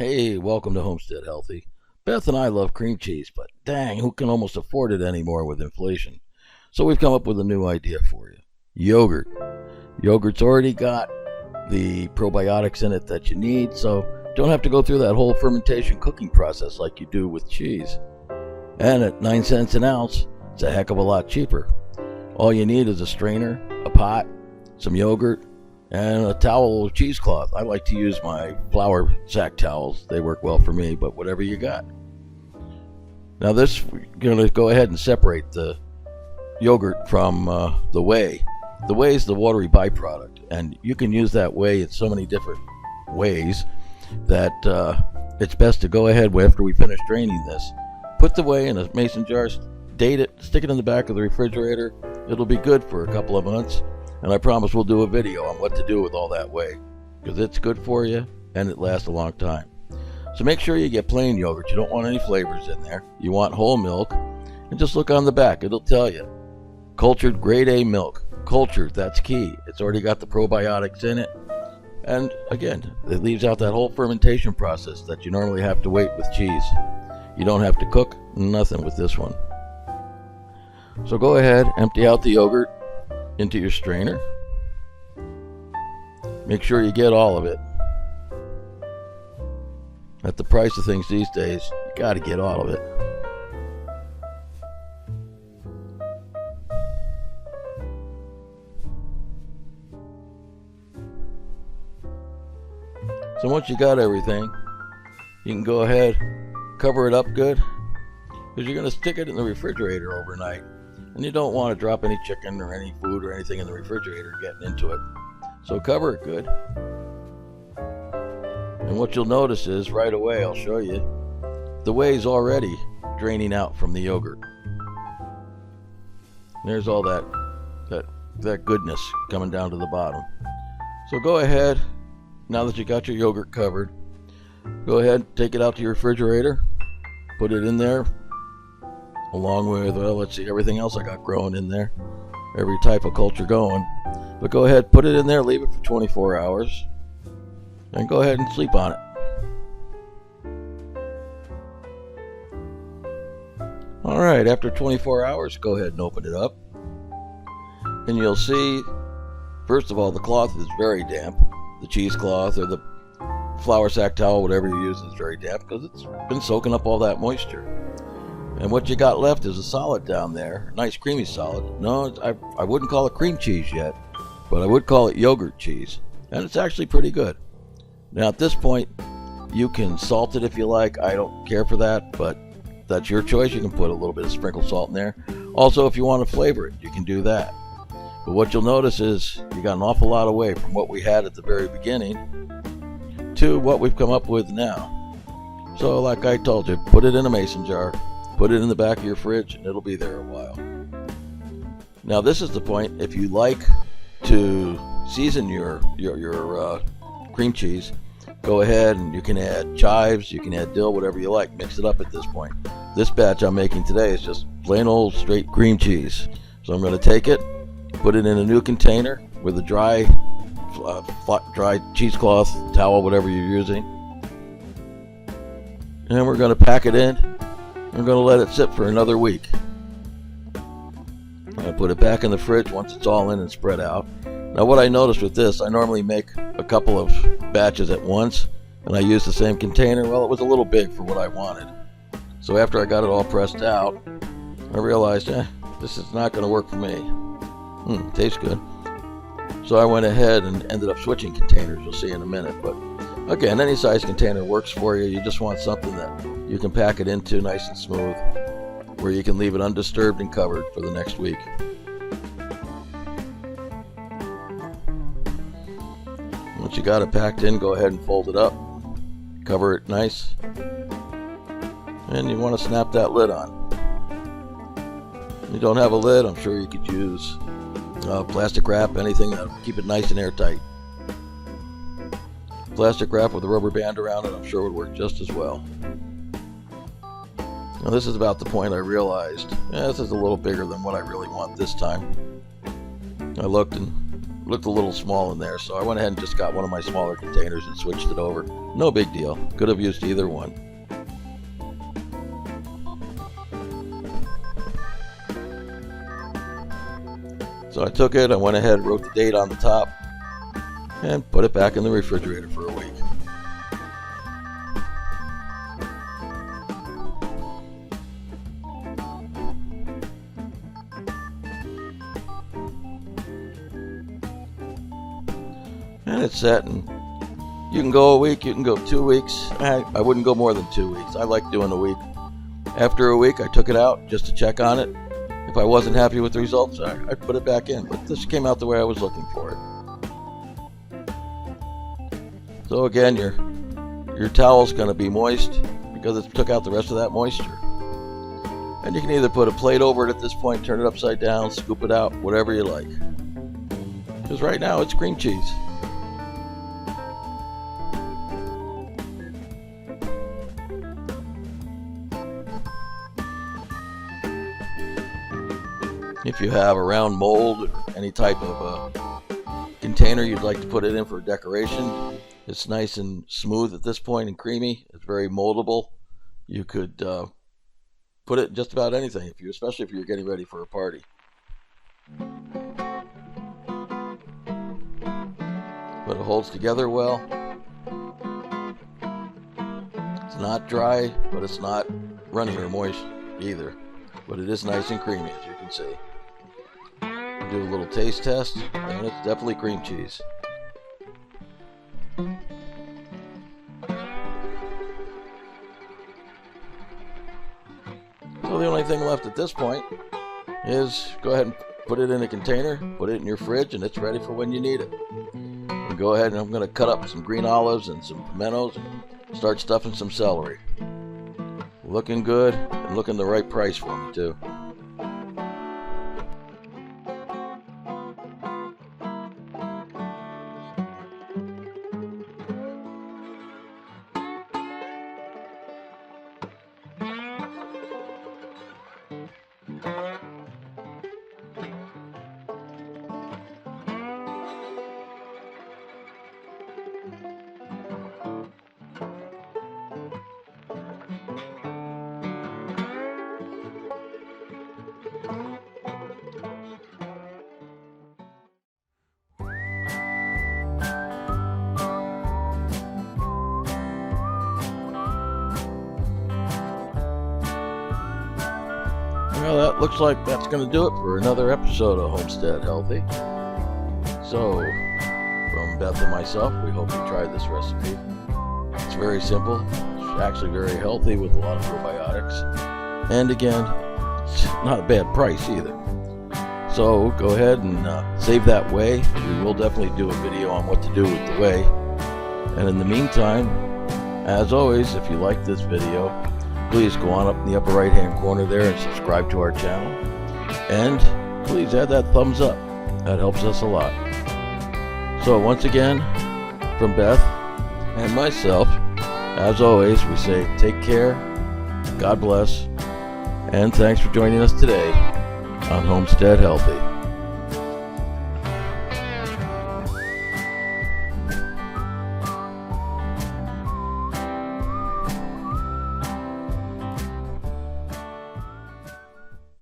Hey, welcome to Homestead Healthy. Beth and I love cream cheese, but dang, who can almost afford it anymore with inflation? So we've come up with a new idea for you. Yogurt. Yogurt's already got the probiotics in it that you need, so don't have to go through that whole fermentation cooking process like you do with cheese. And at 9 cents an ounce, it's a heck of a lot cheaper. All you need is a strainer, a pot, some yogurt, and a towel or cheesecloth. I like to use my flour sack towels. They work well for me, but whatever you got. Now we're going to go ahead and separate the yogurt from the whey. The whey is the watery byproduct, and you can use that whey in so many different ways that it's best to go ahead after we finish draining this. Put the whey in a mason jar, date it, stick it in the back of the refrigerator. It'll be good for a couple of months. And I promise we'll do a video on what to do with all that whey, because it's good for you and it lasts a long time. So make sure you get plain yogurt. You don't want any flavors in there. You want whole milk, and just look on the back. It'll tell you. Cultured grade A milk. Cultured, that's key. It's already got the probiotics in it. And again, it leaves out that whole fermentation process that you normally have to wait with cheese. You don't have to cook nothing with this one. So go ahead, empty out the yogurt into your strainer. Make sure you get all of it. At the price of things these days, you got to get all of it. So once you got everything, you can go ahead, cover it up good, because you're going to stick it in the refrigerator overnight. And you don't want to drop any chicken or any food or anything in the refrigerator getting into it. So cover it good. And what you'll notice is right away, I'll show you, the whey's already draining out from the yogurt. There's all that goodness coming down to the bottom. So go ahead, now that you got your yogurt covered, go ahead, take it out to your refrigerator, put it in there, along with, well, let's see, everything else I got growing in there, every type of culture going. But go ahead, put it in there, leave it for 24 hours, and go ahead and sleep on it. All right, after 24 hours, go ahead and open it up, and you'll see, first of all, the cloth is very damp. The cheesecloth or the flour sack towel, whatever you use, is very damp because it's been soaking up all that moisture. And what you got left is a solid down there, nice creamy solid. No, I wouldn't call it cream cheese yet, but I would call it yogurt cheese. And it's actually pretty good. Now at this point, you can salt it if you like. I don't care for that, but that's your choice. You can put a little bit of sprinkled salt in there. Also, if you want to flavor it, you can do that. But what you'll notice is you got an awful lot away from what we had at the very beginning to what we've come up with now. So like I told you, put it in a mason jar. Put it in the back of your fridge and it'll be there a while. Now this is the point, if you like to season your cream cheese, go ahead and you can add chives, you can add dill, whatever you like. Mix it up at this point. This batch I'm making today is just plain old straight cream cheese. So I'm going to take it, put it in a new container with a dry cheesecloth, towel, whatever you're using. And we're going to pack it in. We're going to let it sit for another week. I put it back in the fridge once it's all in and spread out. Now what I noticed with this, I normally make a couple of batches at once, and I use the same container. Well, it was a little big for what I wanted. So after I got it all pressed out, I realized, this is not going to work for me. Tastes good. So I went ahead and ended up switching containers. You'll see in a minute. But again, any size container works for you. You just want something that you can pack it into nice and smooth, where you can leave it undisturbed and covered for the next week. Once you got it packed in, go ahead and fold it up, cover it nice, and you want to snap that lid on. If you don't have a lid, I'm sure you could use plastic wrap, anything that'll keep it nice and airtight. Plastic wrap with a rubber band around it, I'm sure would work just as well. Now this is about the point I realized, this is a little bigger than what I really want this time. I looked and looked a little small in there, so I went ahead and just got one of my smaller containers and switched it over. No big deal. Could have used either one. So I took it, I went ahead, wrote the date on the top, and put it back in the refrigerator for a week. And it's set, and you can go a week, you can go 2 weeks. I wouldn't go more than 2 weeks. I like doing a week. After a week, I took it out just to check on it. If I wasn't happy with the results, I'd put it back in. But this came out the way I was looking for it. So again, your towel's going to be moist because it took out the rest of that moisture. And you can either put a plate over it at this point, turn it upside down, scoop it out, whatever you like. Because right now it's cream cheese. If you have around mold or any type of container you'd like to put it in for decoration, it's nice and smooth at this point and creamy. It's very moldable. You could put it in just about anything, especially if you're getting ready for a party. But it holds together well. It's not dry, but it's not runny or moist either. But it is nice and creamy, as you can see. Do a little taste test, and it's definitely cream cheese. So the only thing left at this point is go ahead and put it in a container, put it in your fridge, and it's ready for when you need it. And go ahead, and I'm going to cut up some green olives and some pimentos and start stuffing some celery. Looking good and looking the right price for me too. Well, that looks like that's going to do it for another episode of Homestead Healthy. So, from Beth and myself, we hope you tried this recipe. It's very simple. It's actually very healthy with a lot of probiotics. And again, it's not a bad price either. So, go ahead and save that whey. We will definitely do a video on what to do with the whey. And in the meantime, as always, if you like this video, please go on up in the upper right hand corner there and subscribe to our channel. And please add that thumbs up. That helps us a lot. So once again, from Beth and myself, as always, we say take care, God bless, and thanks for joining us today on Homestead Healthy.